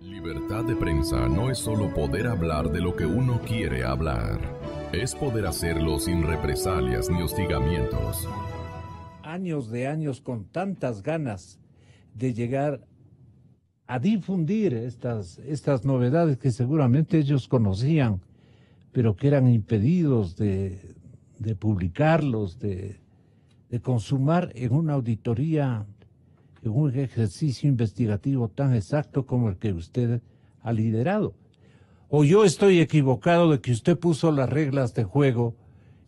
Libertad de prensa no es solo poder hablar de lo que uno quiere hablar, es poder hacerlo sin represalias ni hostigamientos. Años de años con tantas ganas de llegar a difundir estas novedades que seguramente ellos conocían, pero que eran impedidos de publicarlos, de consumar en una auditoría, en un ejercicio investigativo tan exacto como el que usted ha liderado. ¿O yo estoy equivocado de que usted puso las reglas de juego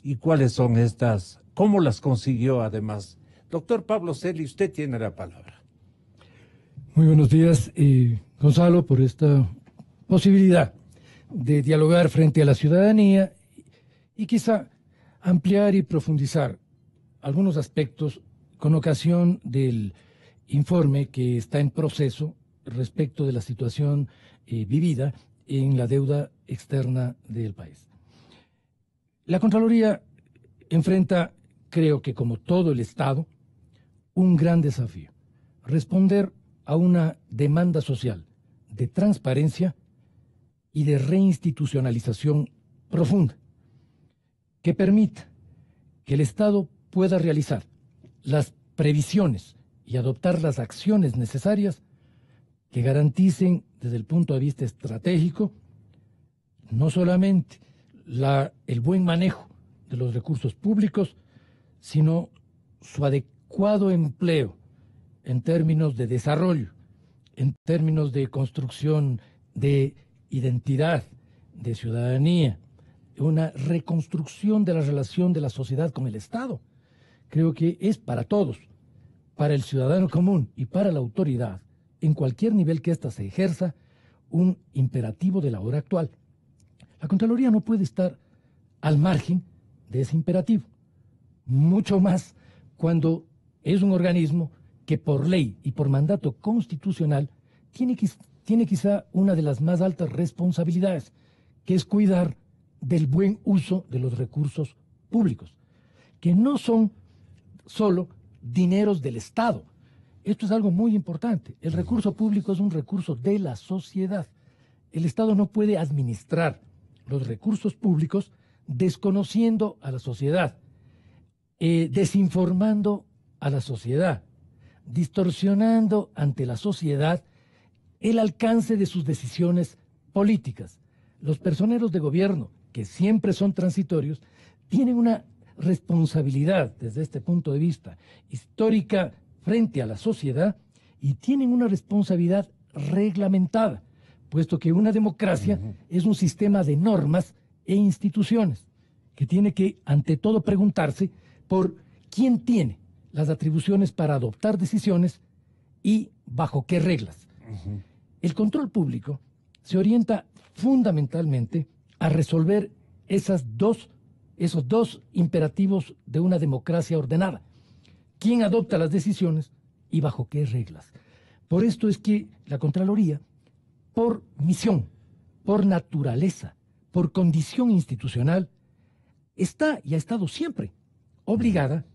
y cuáles son estas? ¿Cómo las consiguió además? Doctor Pablo Celi, usted tiene la palabra. Muy buenos días, Gonzalo, por esta posibilidad de dialogar frente a la ciudadanía y quizá ampliar y profundizar algunos aspectos con ocasión del informe que está en proceso respecto de la situación vivida en la deuda externa del país. La Contraloría enfrenta, creo que como todo el Estado, un gran desafío: responder a una demanda social de transparencia y de reinstitucionalización profunda que permita que el Estado pueda realizar las previsiones y adoptar las acciones necesarias que garanticen desde el punto de vista estratégico no solamente el buen manejo de los recursos públicos, sino su adecuado empleo en términos de desarrollo, en términos de construcción de identidad, de ciudadanía, una reconstrucción de la relación de la sociedad con el Estado. Creo que es para todos, para el ciudadano común y para la autoridad, en cualquier nivel que ésta se ejerza, un imperativo de la hora actual. La Contraloría no puede estar al margen de ese imperativo, mucho más cuando es un organismo que por ley y por mandato constitucional tiene quizá una de las más altas responsabilidades, que es cuidar del buen uso de los recursos públicos, que no son solo dineros del Estado. Esto es algo muy importante. El recurso público es un recurso de la sociedad. El Estado no puede administrar los recursos públicos desconociendo a la sociedad, desinformando a la sociedad, distorsionando ante la sociedad el alcance de sus decisiones políticas. Los personeros de gobierno, que siempre son transitorios, tienen una responsabilidad desde este punto de vista histórica frente a la sociedad y tienen una responsabilidad reglamentada, puesto que una democracia es un sistema de normas e instituciones que tiene que, ante todo, preguntarse por quién tiene las atribuciones para adoptar decisiones y bajo qué reglas. El control público se orienta fundamentalmente a resolver esos dos imperativos de una democracia ordenada: quién adopta las decisiones y bajo qué reglas. Por esto es que la Contraloría, por misión, por naturaleza, por condición institucional, está y ha estado siempre obligada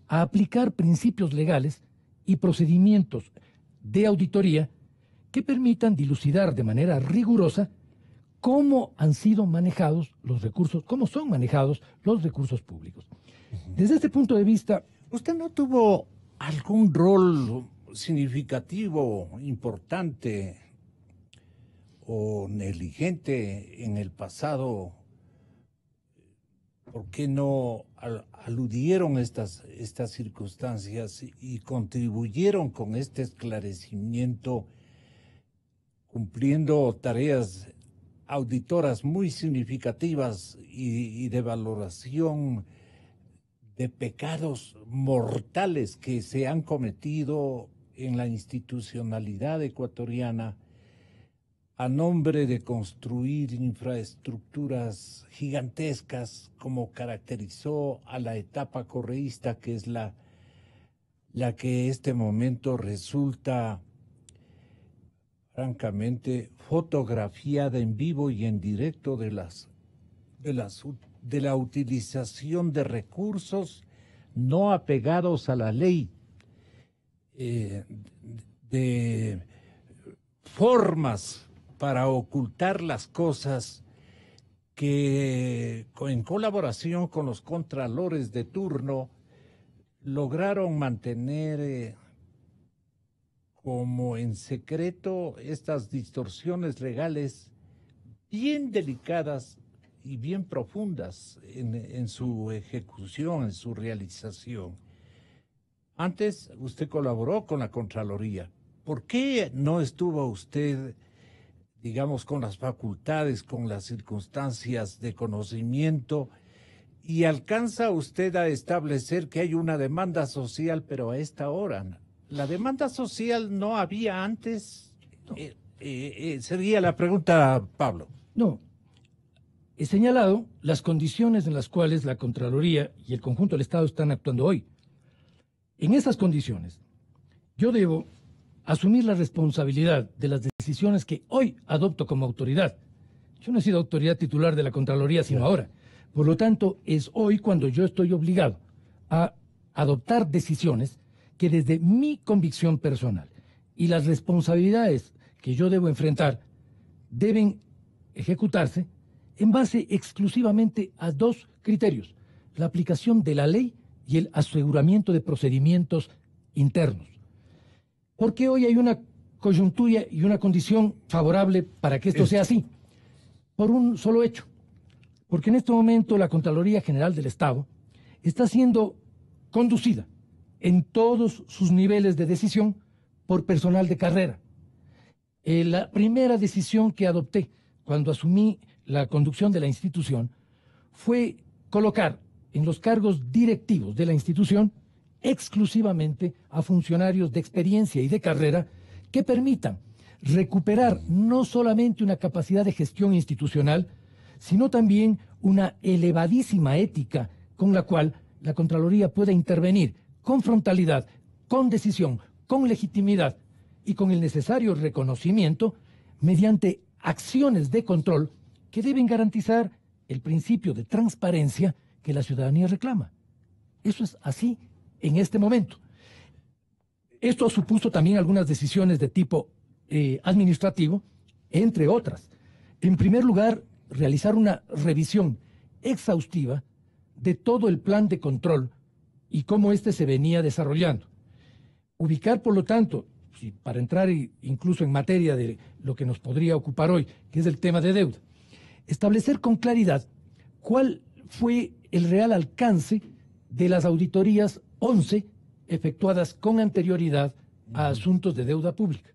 a aplicar principios legales y procedimientos de auditoría que permitan dilucidar de manera rigurosa cómo han sido manejados los recursos, cómo son manejados los recursos públicos. Desde este punto de vista, ¿usted no tuvo algún rol significativo, importante o negligente en el pasado? ¿Por qué no aludieron estas circunstancias y contribuyeron con este esclarecimiento, cumpliendo tareas auditoras muy significativas y de valoración de pecados mortales que se han cometido en la institucionalidad ecuatoriana a nombre de construir infraestructuras gigantescas, como caracterizó a la etapa correísta, que es la que en este momento resulta francamente fotografiada en vivo y en directo de la utilización de recursos no apegados a la ley, de formas para ocultar las cosas que en colaboración con los contralores de turno lograron mantener como en secreto estas distorsiones legales bien delicadas y bien profundas en su ejecución, en su realización. Antes usted colaboró con la Contraloría. ¿Por qué no estuvo usted, digamos, con las facultades, con las circunstancias de conocimiento, y alcanza usted a establecer que hay una demanda social, pero a esta hora? ¿La demanda social no había antes? No. Sería la pregunta, Pablo. No. He señalado las condiciones en las cuales la Contraloría y el conjunto del Estado están actuando hoy. En esas condiciones, yo debo asumir la responsabilidad de las decisiones que hoy adopto como autoridad. Yo no he sido autoridad titular de la Contraloría sino ahora. Por lo tanto, es hoy cuando yo estoy obligado a adoptar decisiones que desde mi convicción personal y las responsabilidades que yo debo enfrentar deben ejecutarse en base exclusivamente a dos criterios: la aplicación de la ley y el aseguramiento de procedimientos internos. Porque hoy hay una coyuntura y una condición favorable para que esto sea así, por un solo hecho. Porque en este momento la Contraloría General del Estado está siendo conducida en todos sus niveles de decisión por personal de carrera. La primera decisión que adopté cuando asumí la conducción de la institución fue colocar en los cargos directivos de la institución exclusivamente a funcionarios de experiencia y de carrera que permitan recuperar no solamente una capacidad de gestión institucional, sino también una elevadísima ética con la cual la Contraloría pueda intervenir con frontalidad, con decisión, con legitimidad y con el necesario reconocimiento mediante acciones de control que deben garantizar el principio de transparencia que la ciudadanía reclama. Eso es así en este momento. Esto supuso también algunas decisiones de tipo administrativo, entre otras. En primer lugar, realizar una revisión exhaustiva de todo el plan de control y cómo éste se venía desarrollando. Ubicar, por lo tanto, para entrar incluso en materia de lo que nos podría ocupar hoy, que es el tema de deuda, establecer con claridad cuál fue el real alcance de las auditorías 11 efectuadas con anterioridad a asuntos de deuda pública.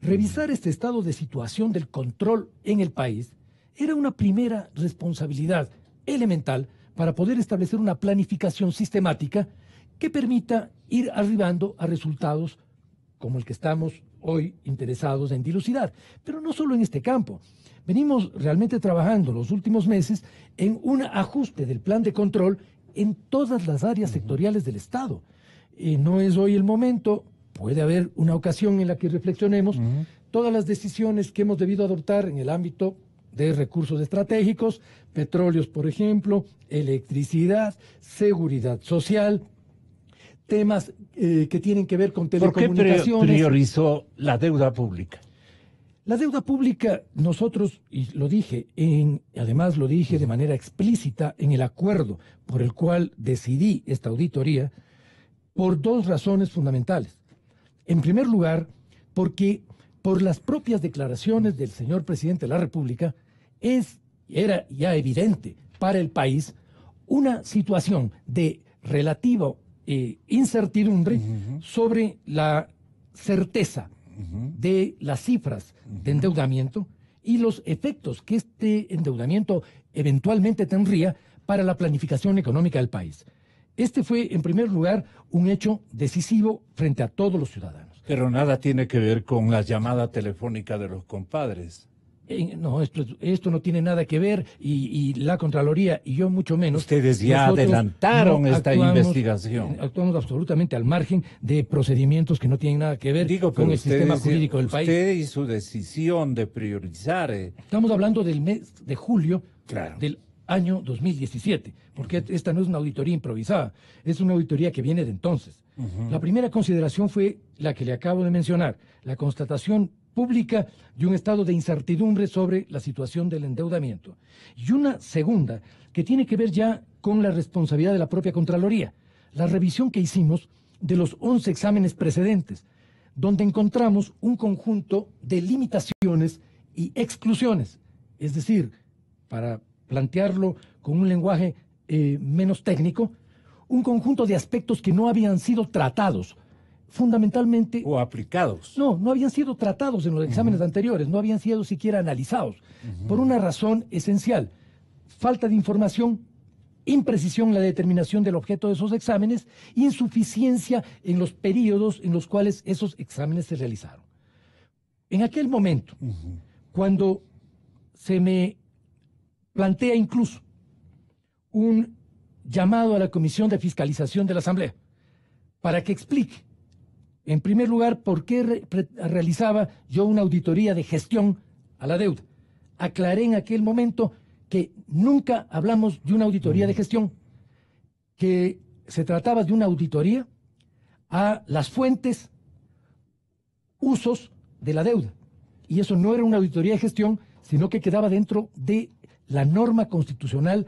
Revisar este estado de situación del control en el país era una primera responsabilidad elemental para poder establecer una planificación sistemática que permita ir arribando a resultados como el que estamos hoy interesados en dilucidar. Pero no solo en este campo. Venimos realmente trabajando los últimos meses en un ajuste del plan de control en todas las áreas sectoriales del Estado. No es hoy el momento, puede haber una ocasión en la que reflexionemos todas las decisiones que hemos debido adoptar en el ámbito de recursos estratégicos, petróleos, por ejemplo, electricidad, seguridad social, temas que tienen que ver con telecomunicaciones. ¿Por qué priorizó la deuda pública? La deuda pública, nosotros, y lo dije, además lo dije de manera explícita en el acuerdo por el cual decidí esta auditoría, por dos razones fundamentales. En primer lugar, porque por las propias declaraciones del señor presidente de la República, era ya evidente para el país una situación de relativa incertidumbre sobre la certeza de las cifras de endeudamiento y los efectos que este endeudamiento eventualmente tendría para la planificación económica del país. Este fue, en primer lugar, un hecho decisivo frente a todos los ciudadanos. Pero nada tiene que ver con la llamada telefónica de los compadres. No, esto no tiene nada que ver y la Contraloría y yo mucho menos. Ustedes ya adelantaron esta investigación. Actuamos absolutamente al margen de procedimientos que no tienen nada que ver con el sistema jurídico del país. Usted y su decisión de priorizar. Estamos hablando del mes de julio del año 2017, porque esta no es una auditoría improvisada, es una auditoría que viene de entonces. La primera consideración fue la que le acabo de mencionar, la constatación pública y un estado de incertidumbre sobre la situación del endeudamiento. Y una segunda, que tiene que ver ya con la responsabilidad de la propia Contraloría, la revisión que hicimos de los 11 exámenes precedentes, donde encontramos un conjunto de limitaciones y exclusiones. Es decir, para plantearlo con un lenguaje menos técnico, un conjunto de aspectos que no habían sido tratados, fundamentalmente... O aplicados. No habían sido tratados en los exámenes anteriores, no habían sido siquiera analizados, por una razón esencial: falta de información, imprecisión en la determinación del objeto de esos exámenes, insuficiencia en los periodos en los cuales esos exámenes se realizaron. En aquel momento, cuando se me plantea incluso un llamado a la Comisión de Fiscalización de la Asamblea para que explique, en primer lugar, por qué realizaba yo una auditoría de gestión a la deuda. Aclaré en aquel momento que nunca hablamos de una auditoría de gestión, que se trataba de una auditoría a las fuentes, usos de la deuda. Y eso no era una auditoría de gestión, sino que quedaba dentro de la norma constitucional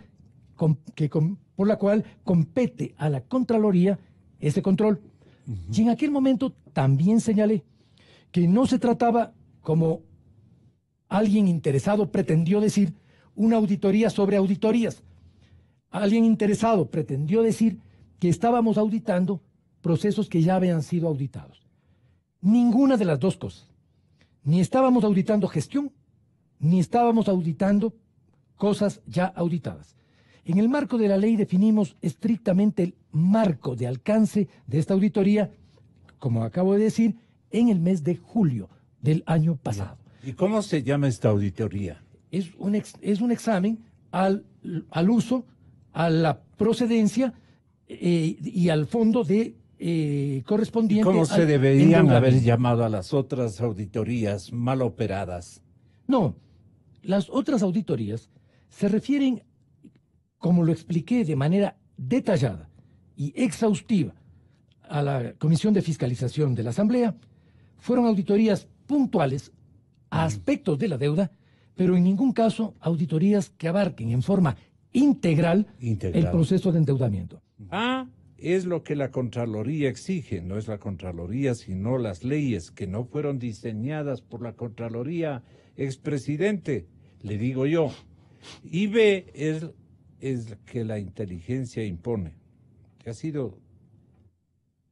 por la cual compete a la Contraloría ese control. Y en aquel momento también señalé que no se trataba, como alguien interesado pretendió decir, una auditoría sobre auditorías. Alguien interesado pretendió decir que estábamos auditando procesos que ya habían sido auditados. Ninguna de las dos cosas. Ni estábamos auditando gestión, ni estábamos auditando cosas ya auditadas. En el marco de la ley definimos estrictamente el marco de alcance de esta auditoría, como acabo de decir, en el mes de julio del año pasado. ¿Y cómo se llama esta auditoría? Es un examen al uso, a la procedencia y al fondo correspondiente. ¿Cómo se deberían haber llamado a las otras auditorías mal operadas? No, las otras auditorías se refieren, como lo expliqué de manera detallada y exhaustiva a la Comisión de Fiscalización de la Asamblea, fueron auditorías puntuales a aspectos de la deuda, pero en ningún caso auditorías que abarquen en forma integral el proceso de endeudamiento. Es lo que la Contraloría exige, no es la Contraloría, sino las leyes que no fueron diseñadas por la Contraloría expresidente, le digo yo. Y B es que la inteligencia impone, que ha sido,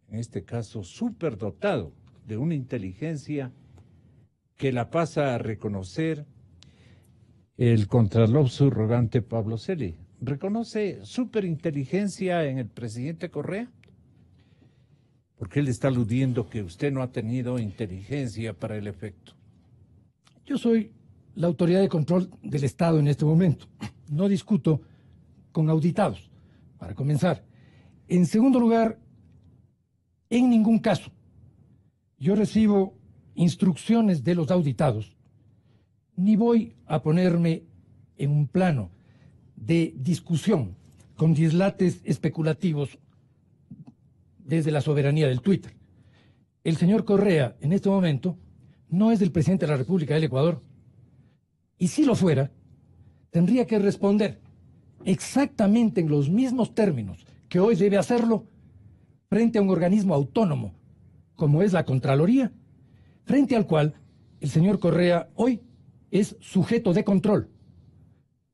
en este caso, superdotado de una inteligencia que la pasa a reconocer el contralor subrogante Pablo Celi. ¿Reconoce superinteligencia en el presidente Correa? Porque él está aludiendo que usted no ha tenido inteligencia para el efecto. Yo soy la autoridad de control del Estado en este momento. No discuto con auditados, para comenzar. En segundo lugar, en ningún caso yo recibo instrucciones de los auditados, ni voy a ponerme en un plano de discusión con dislates especulativos desde la soberanía del Twitter. El señor Correa, en este momento, no es el presidente de la República del Ecuador, y si lo fuera, tendría que responder exactamente en los mismos términos que hoy debe hacerlo frente a un organismo autónomo, como es la Contraloría, frente al cual el señor Correa hoy es sujeto de control.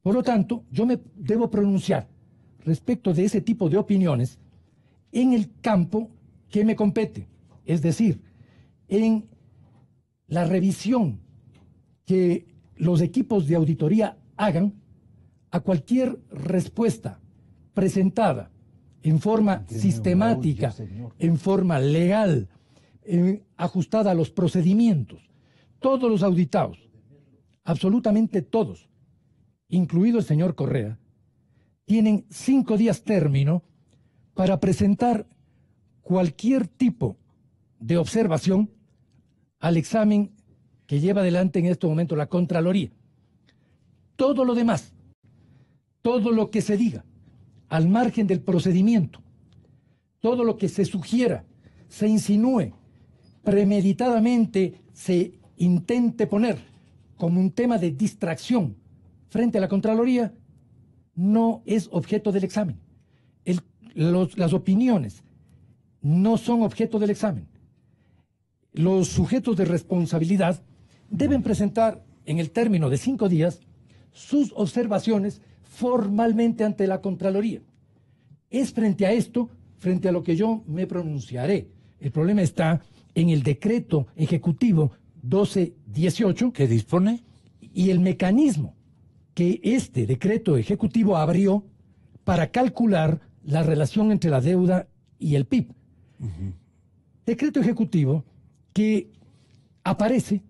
Por lo tanto, yo me debo pronunciar respecto de ese tipo de opiniones en el campo que me compete, es decir, en la revisión que los equipos de auditoría hagan a cualquier respuesta presentada en forma sistemática, en forma legal, ajustada a los procedimientos. Todos los auditados, absolutamente todos, incluido el señor Correa, tienen 5 días término para presentar cualquier tipo de observación al examen que lleva adelante en este momento la Contraloría. Todo lo demás, todo lo que se diga al margen del procedimiento, todo lo que se sugiera, se insinúe, premeditadamente se intente poner como un tema de distracción frente a la Contraloría no es objeto del examen. Las opiniones no son objeto del examen. Los sujetos de responsabilidad deben presentar en el término de 5 días sus observaciones formalmente ante la Contraloría. Es frente a esto, frente a lo que yo me pronunciaré. El problema está en el decreto ejecutivo 1218. ¿Qué dispone? Y el mecanismo que este decreto ejecutivo abrió para calcular la relación entre la deuda y el PIB. Decreto ejecutivo que aparece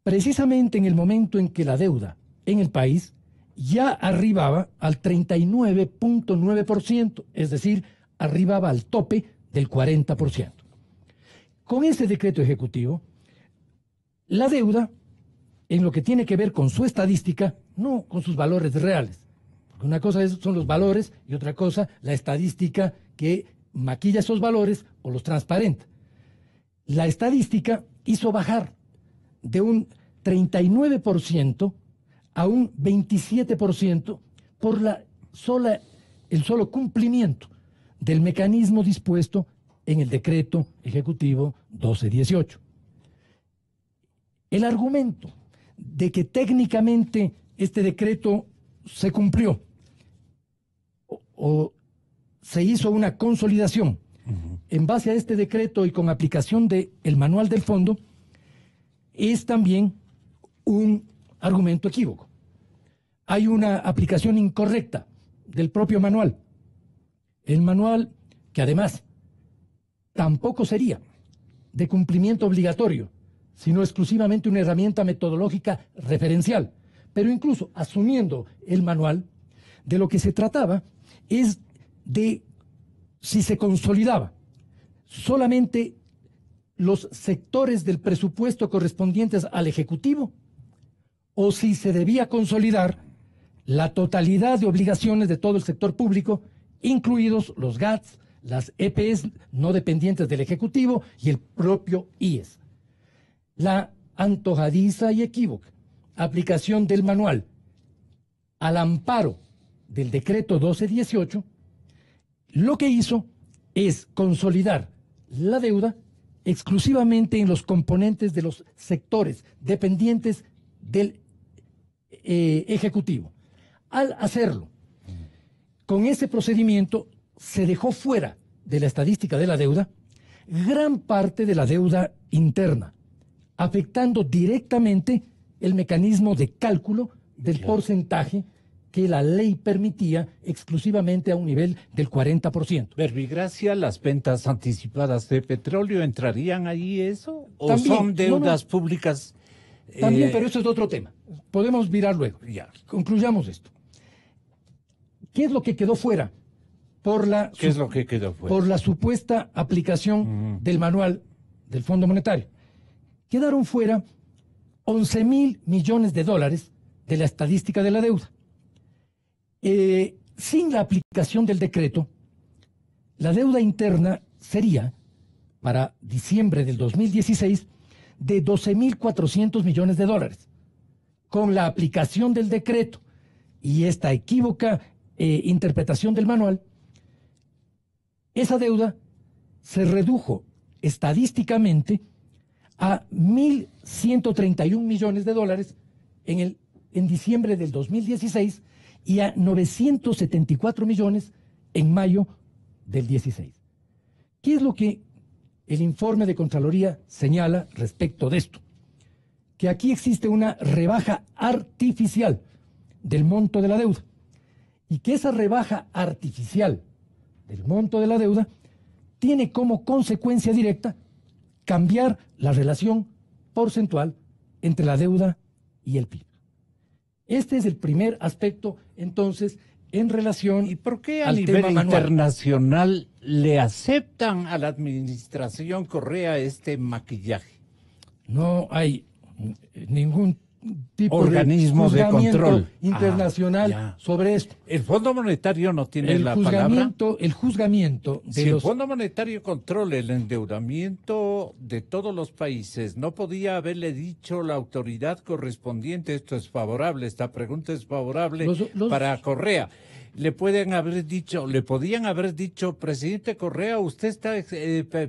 precisamente en el momento en que la deuda en el país ya arribaba al 39.9%, es decir, arribaba al tope del 40%. Con ese decreto ejecutivo, la deuda, en lo que tiene que ver con su estadística, no con sus valores reales, porque una cosa son los valores y otra cosa la estadística que maquilla esos valores o los transparenta. La estadística hizo bajar de un 39% a un 27% por el solo cumplimiento del mecanismo dispuesto en el decreto ejecutivo 1218. El argumento de que técnicamente este decreto se cumplió o se hizo una consolidación en base a este decreto y con aplicación del manual del fondo es también un argumento equívoco. Hay una aplicación incorrecta del propio manual. El manual, que además tampoco sería de cumplimiento obligatorio, sino exclusivamente una herramienta metodológica referencial. Pero incluso asumiendo el manual, de lo que se trataba es de si se consolidaba solamente los sectores del presupuesto correspondientes al Ejecutivo o si se debía consolidar la totalidad de obligaciones de todo el sector público, incluidos los GATS, las EPS no dependientes del Ejecutivo y el propio IES. La antojadiza y equívoca aplicación del manual al amparo del decreto 1218 lo que hizo es consolidar la deuda exclusivamente en los componentes de los sectores dependientes del Ejecutivo. Al hacerlo, con ese procedimiento se dejó fuera de la estadística de la deuda gran parte de la deuda interna, afectando directamente el mecanismo de cálculo del porcentaje que la ley permitía exclusivamente a un nivel del 40%. Verbigracia, las ventas anticipadas de petróleo, ¿entrarían ahí eso? ¿O también, son deudas públicas? También, pero eso es otro tema. Podemos mirar luego. Ya. Concluyamos esto. ¿Qué es lo que quedó fuera? ¿Qué es lo que quedó fuera? Por la supuesta aplicación del manual del Fondo Monetario. Quedaron fuera 11.000 millones de dólares de la estadística de la deuda. Sin la aplicación del decreto, la deuda interna sería, para diciembre del 2016, de 12.400 millones de dólares. Con la aplicación del decreto y esta equívoca interpretación del manual, esa deuda se redujo estadísticamente a 1.131 millones de dólares en diciembre del 2016 y a 974 millones en mayo del 16. ¿Qué es lo que el informe de Contraloría señala respecto de esto? Que aquí existe una rebaja artificial del monto de la deuda y que esa rebaja artificial del monto de la deuda tiene como consecuencia directa cambiar la relación porcentual entre la deuda y el PIB. Este es el primer aspecto, entonces, en relación ¿Y por qué a al nivel tema manual. internacional le aceptan a la administración Correa este maquillaje? No hay ningún tipo organismo de control internacional sobre esto. El Fondo Monetario no tiene la palabra. El juzgamiento de el Fondo Monetario controla el endeudamiento de todos los países, no podía haberle dicho la autoridad correspondiente, esto es favorable, esta pregunta es favorable para Correa. Le podían haber dicho, presidente Correa, usted está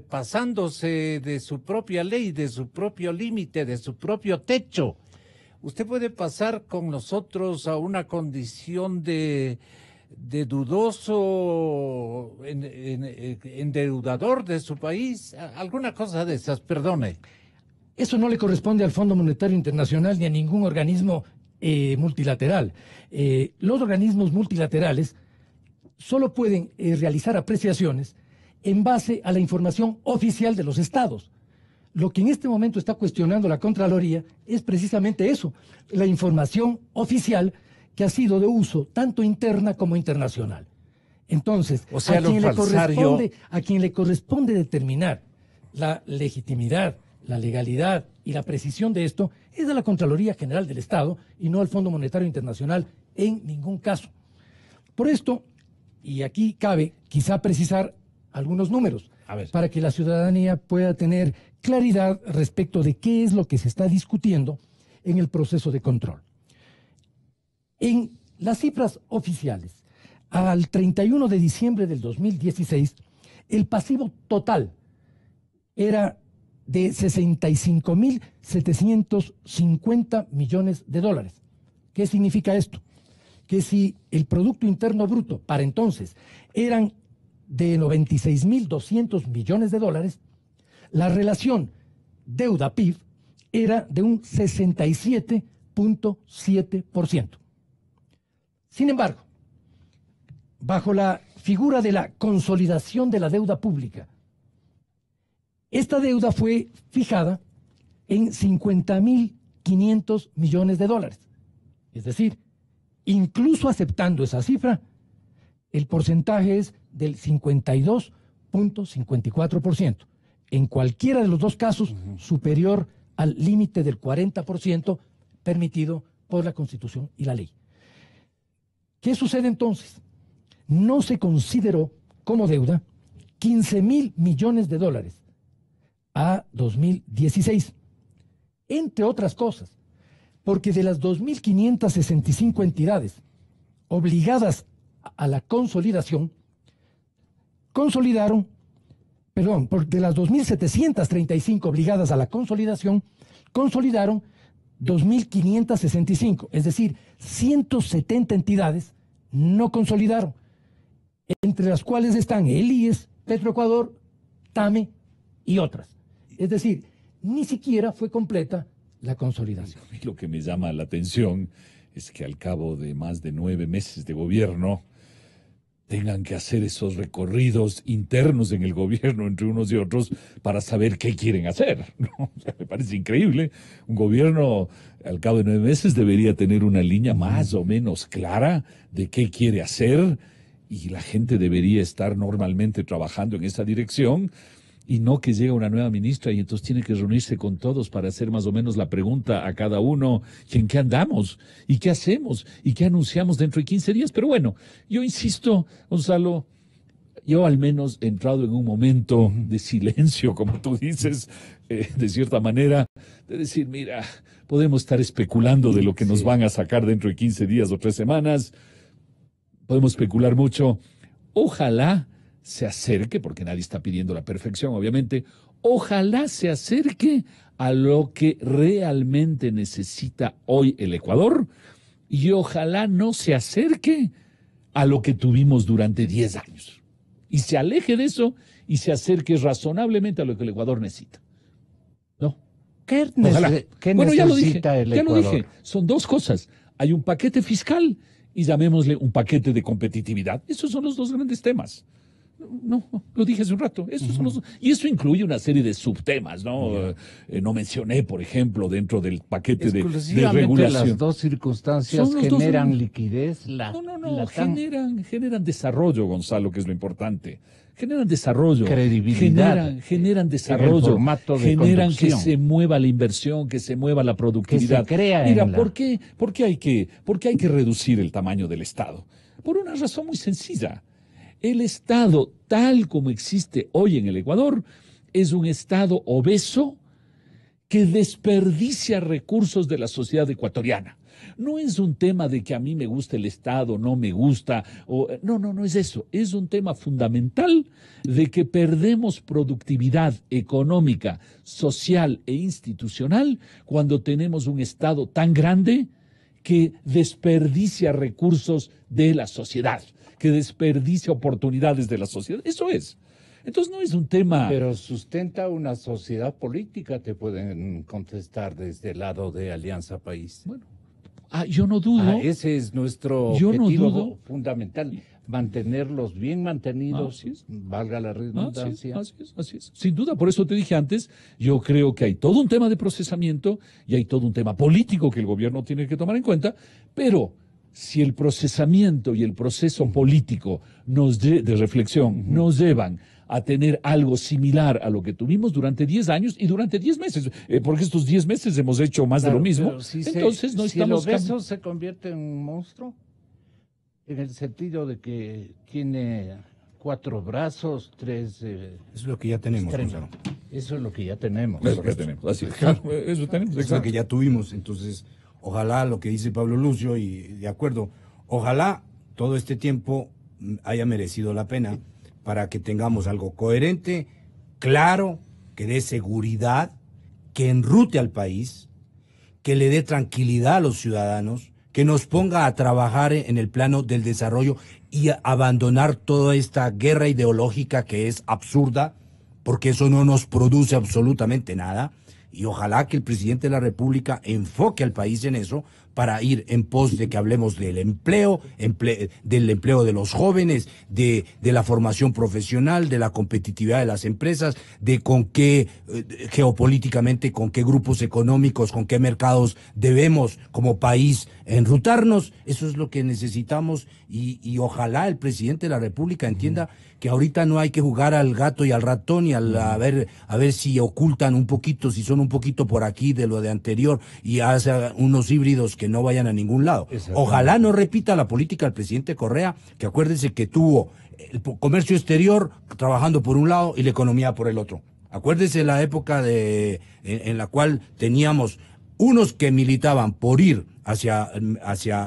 pasándose de su propia ley, de su propio límite, de su propio techo. Usted puede pasar con nosotros a una condición de dudoso endeudador de su país, alguna cosa de esas, perdone. Eso no le corresponde al Fondo Monetario Internacional ni a ningún organismo multilateral. Los organismos multilaterales solo pueden realizar apreciaciones en base a la información oficial de los estados. Lo que en este momento está cuestionando la Contraloría es precisamente eso, la información oficial que ha sido de uso tanto interna como internacional. Entonces, o sea, a quien le corresponde determinar la legitimidad, la legalidad y la precisión de esto es de la Contraloría General del Estado y no al Fondo Monetario Internacional en ningún caso. Por esto, y aquí cabe quizá precisar algunos números para que la ciudadanía pueda tener claridad respecto de qué es lo que se está discutiendo en el proceso de control. En las cifras oficiales, al 31 de diciembre del 2016, el pasivo total era de 65.750 millones de dólares. ¿Qué significa esto? Que si el Producto Interno Bruto para entonces eran de 96.200 millones de dólares, la relación deuda-PIB era de un 67.7%. Sin embargo, bajo la figura de la consolidación de la deuda pública, esta deuda fue fijada en 50.500 millones de dólares. Es decir, incluso aceptando esa cifra, el porcentaje es del 52.54%. En cualquiera de los dos casos, superior al límite del 40% permitido por la Constitución y la ley. ¿Qué sucede entonces? No se consideró como deuda 15.000 millones de dólares a 2016, entre otras cosas, porque de las 2.565 entidades obligadas a la consolidación, de las 2.735 obligadas a la consolidación, consolidaron 2.565, es decir, 170 entidades no consolidaron, entre las cuales están el IES, Petroecuador, TAME y otras. Es decir, ni siquiera fue completa la consolidación. Lo que me llama la atención es que al cabo de más de 9 meses de gobierno tengan que hacer esos recorridos internos en el gobierno entre unos y otros para saber qué quieren hacer, ¿no? O sea, me parece increíble. Un gobierno al cabo de 9 meses debería tener una línea más o menos clara de qué quiere hacer y la gente debería estar normalmente trabajando en esa dirección. Y no que llega una nueva ministra y entonces tiene que reunirse con todos para hacer más o menos la pregunta a cada uno, ¿y en qué andamos? ¿Y qué hacemos? ¿Y qué anunciamos dentro de 15 días? Pero bueno, yo insisto, Gonzalo, yo al menos he entrado en un momento de silencio, como tú dices, de cierta manera, de decir, mira, podemos estar especulando de lo que nos van a sacar dentro de 15 días o 3 semanas, podemos especular mucho, ojalá se acerque, porque nadie está pidiendo la perfección, obviamente, ojalá se acerque a lo que realmente necesita hoy el Ecuador y ojalá no se acerque a lo que tuvimos durante 10 años. Y se aleje de eso y se acerque razonablemente a lo que el Ecuador necesita. ¿No? ¿Qué bueno, ya lo dije, son 2 cosas. Hay un paquete fiscal y llamémosle un paquete de competitividad. Esos son los 2 grandes temas. No, lo dije hace un rato. Y eso incluye una serie de subtemas, ¿no? No mencioné, por ejemplo, dentro del paquete de regulación. Las dos circunstancias generan liquidez. Generan desarrollo, Gonzalo, que es lo importante. Generan desarrollo, credibilidad, generan desarrollo, generan conducción, que se mueva la inversión, que se mueva la productividad. Que se crea. Mira, ¿por qué hay que reducir el tamaño del Estado? Por una razón muy sencilla. El Estado, tal como existe hoy en el Ecuador, es un Estado obeso que desperdicia recursos de la sociedad ecuatoriana. No es un tema de que a mí me gusta el Estado, no me gusta, no es eso. Es un tema fundamental de que perdemos productividad económica, social e institucional cuando tenemos un Estado tan grande que desperdicia recursos de la sociedad, que desperdicia oportunidades de la sociedad. Eso es. Entonces no es un tema... Pero sustenta una sociedad política, te pueden contestar desde el lado de Alianza País. Bueno, yo no dudo. Ese es nuestro objetivo fundamental, mantenerlos bien mantenidos, valga la redundancia. Así es. Sin duda, por eso te dije antes, yo creo que hay todo un tema de procesamiento y hay todo un tema político que el gobierno tiene que tomar en cuenta, pero si el procesamiento y el proceso político de reflexión nos llevan a tener algo similar a lo que tuvimos durante 10 años y durante 10 meses, porque estos 10 meses hemos hecho más de lo mismo. Entonces no estamos... Si el obeso se convierte en un monstruo, en el sentido de que tiene 4 brazos, 3... es lo que ya tenemos, Gonzalo. Eso es lo que ya tenemos. Es lo que tenemos, así es. Eso tenemos, es lo que ya tuvimos. Entonces, ojalá lo que dice Pablo Lucio, y de acuerdo, ojalá todo este tiempo haya merecido la pena para que tengamos algo coherente, claro, que dé seguridad, que enrute al país, que le dé tranquilidad a los ciudadanos, que nos ponga a trabajar en el plano del desarrollo y a abandonar toda esta guerra ideológica que es absurda, porque eso no nos produce absolutamente nada. Y ojalá que el presidente de la República enfoque al país en eso para ir en pos de que hablemos del empleo, del empleo de los jóvenes, de la formación profesional, de la competitividad de las empresas, de con qué geopolíticamente, con qué grupos económicos, con qué mercados debemos como país enrutarnos. Eso es lo que necesitamos y ojalá el presidente de la República entienda que ahorita no hay que jugar al gato y al ratón y a ver si ocultan un poquito, si son un poquito por aquí de lo de anterior y hace unos híbridos que no vayan a ningún lado. Ojalá no repita la política del presidente Correa, que acuérdense que tuvo el comercio exterior trabajando por un lado y la economía por el otro. Acuérdense la época en la cual teníamos unos que militaban por ir hacia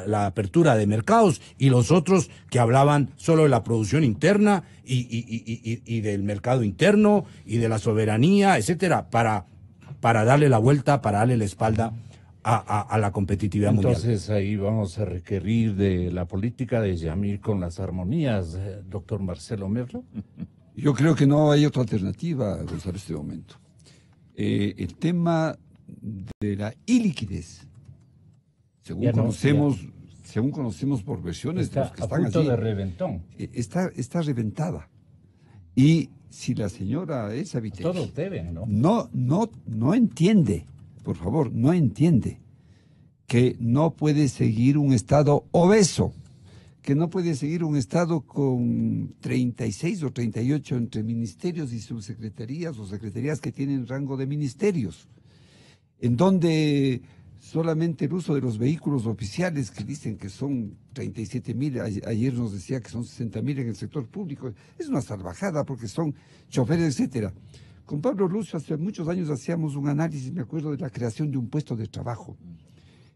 la apertura de mercados y los otros que hablaban solo de la producción interna y del mercado interno y de la soberanía, etcétera, para darle la vuelta, para darle la espalda a la competitividad mundial. Entonces ahí vamos a requerir de la política de Yamil con las armonías, doctor Marcelo Merlo. Yo creo que no hay otra alternativa, Gonzalo, en este momento. El tema de la iliquidez, según conocemos por versiones de los que están punto allí, de reventón. Está reventada. Y si la señora Elsa Viteri todos deben, ¿no? No entiende, por favor, no entiende que no puede seguir un Estado obeso, que no puede seguir un Estado con 36 o 38 entre ministerios y subsecretarías o secretarías que tienen rango de ministerios, en donde solamente el uso de los vehículos oficiales, que dicen que son 37.000, ayer nos decía que son 60.000 en el sector público, es una salvajada porque son choferes, etcétera. Con Pablo Lucio hace muchos años hacíamos un análisis, me acuerdo, de la creación de un puesto de trabajo.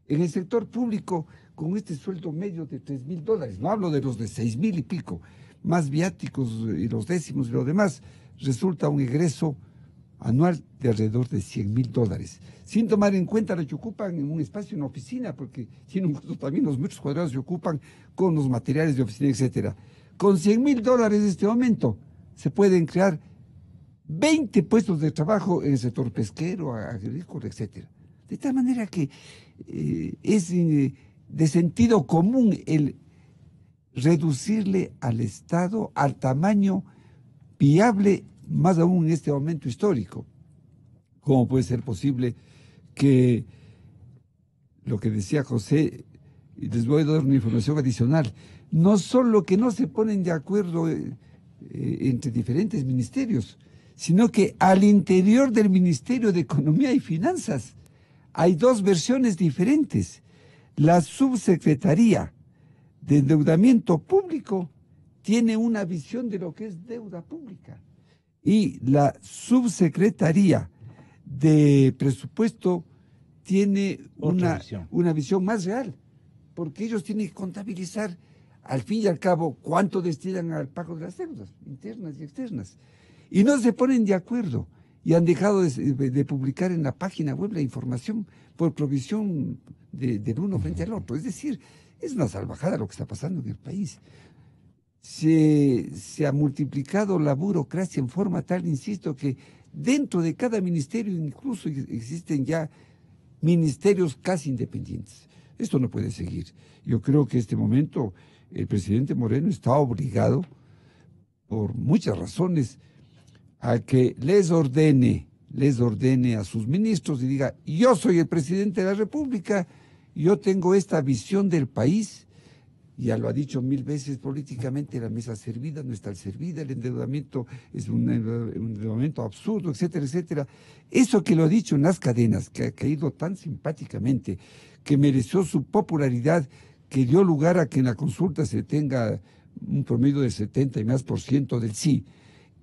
En el sector público, con este sueldo medio de $3.000, no hablo de los de 6.000 y pico, más viáticos y los décimos y lo demás, resulta un egreso anual de alrededor de $100.000, sin tomar en cuenta lo que ocupan en un espacio, en una oficina, porque tiene un costo también los metros cuadrados que ocupan con los materiales de oficina, etcétera. Con $100.000 en este momento se pueden crear 20 puestos de trabajo en el sector pesquero, agrícola, etcétera. De tal manera que es de sentido común el reducirle al Estado al tamaño viable, más aún en este momento histórico. ¿Cómo puede ser posible que lo que decía José, y les voy a dar una información adicional, no solo que no se ponen de acuerdo entre diferentes ministerios, sino que al interior del Ministerio de Economía y Finanzas hay dos versiones diferentes. La subsecretaría de endeudamiento público tiene una visión de lo que es deuda pública y la subsecretaría de presupuesto tiene una visión más real, porque ellos tienen que contabilizar al fin y al cabo cuánto destinan al pago de las deudas internas y externas. Y no se ponen de acuerdo y han dejado de publicar en la página web la información por provisión del uno frente al otro. Es decir, es una salvajada lo que está pasando en el país. Se ha multiplicado la burocracia en forma tal, insisto, que dentro de cada ministerio incluso existen ya ministerios casi independientes. Esto no puede seguir. Yo creo que en este momento el presidente Moreno está obligado, por muchas razones, a que les ordene a sus ministros y diga: yo soy el presidente de la República, yo tengo esta visión del país. Ya lo ha dicho 1000 veces políticamente: la mesa servida no está al servida, el endeudamiento es un endeudamiento absurdo, etcétera, etcétera. Eso que lo ha dicho en las cadenas, que ha caído tan simpáticamente, que mereció su popularidad, que dio lugar a que en la consulta se tenga un promedio del 70% y más del sí.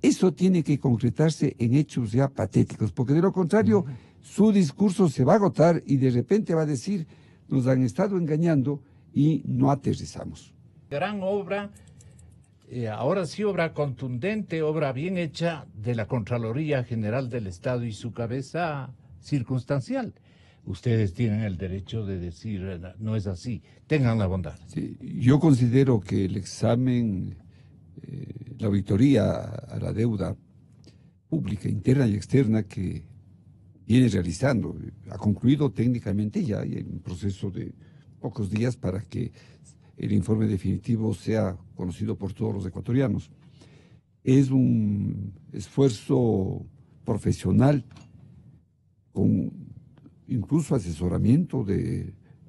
Eso tiene que concretarse en hechos ya patéticos, porque de lo contrario su discurso se va a agotar y de repente va a decir: nos han estado engañando y no aterrizamos. Gran obra, ahora sí obra contundente, obra bien hecha de la Contraloría General del Estado y su cabeza circunstancial. Ustedes tienen el derecho de decir: no es así, tengan la bondad. Sí, yo considero que el examen, la auditoría a la deuda pública, interna y externa que viene realizando, ha concluido técnicamente ya, y hay un proceso de pocos días para que el informe definitivo sea conocido por todos los ecuatorianos. Es un esfuerzo profesional con incluso asesoramiento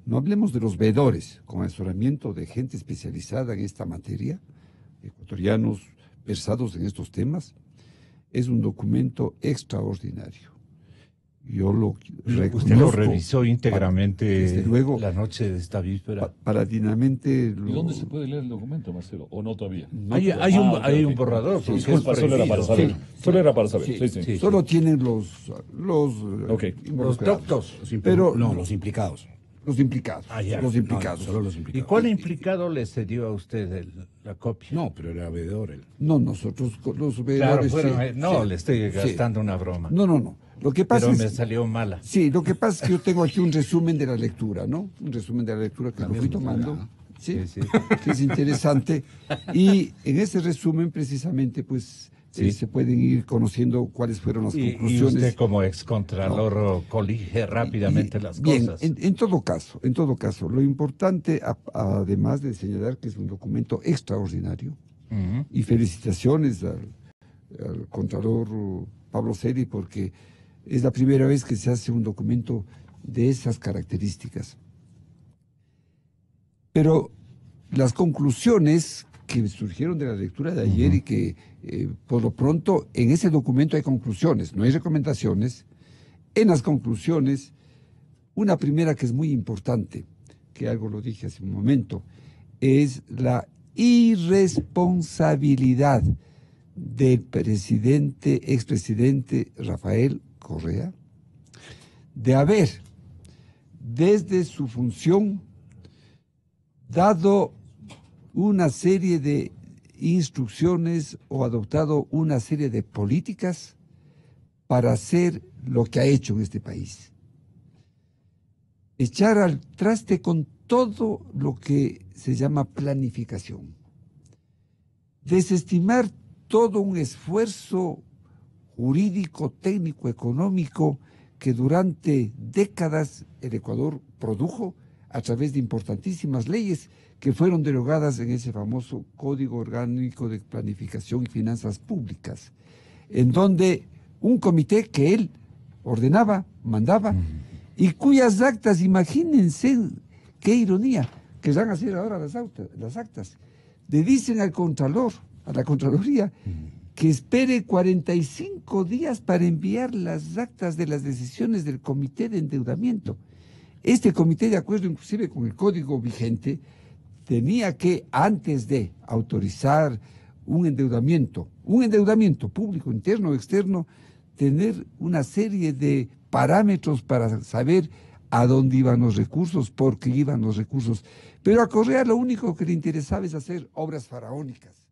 no hablemos de los veedores, con asesoramiento de gente especializada en esta materia, ecuatorianos versados en estos temas. Es un documento extraordinario. Yo lo reconozco. Usted lo revisó íntegramente desde luego, la noche de esta víspera. Paladinamente. ¿Y dónde se puede leer el documento, Marcelo? ¿O no todavía? Hay un borrador. Sí, disculpa, solo era para saber. Solo era para saber. Sí. Solo tienen los doctos. Pero no, los implicados. Los implicados. Los implicados. No, solo los implicados. ¿Y cuál implicado le cedió a usted la copia? No, pero era veedor él. No, nosotros los veedores. Claro, le estoy gastando una broma. No. Lo que pasa pero me salió mala. Sí, lo que pasa es que yo tengo aquí un resumen de la lectura, ¿no? Un resumen de la lectura que lo fui tomando. Sí, que es interesante. Y en ese resumen, precisamente, pues, se pueden ir conociendo cuáles fueron las conclusiones. Y usted, como excontralor, colige rápidamente las cosas. En todo caso, lo importante, además de señalar que es un documento extraordinario, y felicitaciones al contralor Pablo Celi, porque es la primera vez que se hace un documento de esas características. Pero las conclusiones que surgieron de la lectura de ayer y que por lo pronto en ese documento hay conclusiones, no hay recomendaciones. En las conclusiones, una primera que es muy importante, que algo lo dije hace un momento, es la irresponsabilidad del expresidente Rafael Correa, de haber, desde su función, dado una serie de instrucciones o adoptado una serie de políticas para hacer lo que ha hecho en este país. Echar al traste con todo lo que se llama planificación. Desestimar todo un esfuerzo jurídico, técnico, económico que durante décadas el Ecuador produjo a través de importantísimas leyes que fueron derogadas en ese famoso Código Orgánico de Planificación y Finanzas Públicas, en donde un comité que él ordenaba, mandaba, y cuyas actas, imagínense qué ironía, que van a hacer ahora las actas, le dicen al Contralor, a la Contraloría, que espere 45 días para enviar las actas de las decisiones del comité de endeudamiento. Este comité, de acuerdo inclusive con el código vigente, tenía que, antes de autorizar un endeudamiento público, interno o externo, tener una serie de parámetros para saber a dónde iban los recursos, por qué iban los recursos. Pero a Correa lo único que le interesaba es hacer obras faraónicas.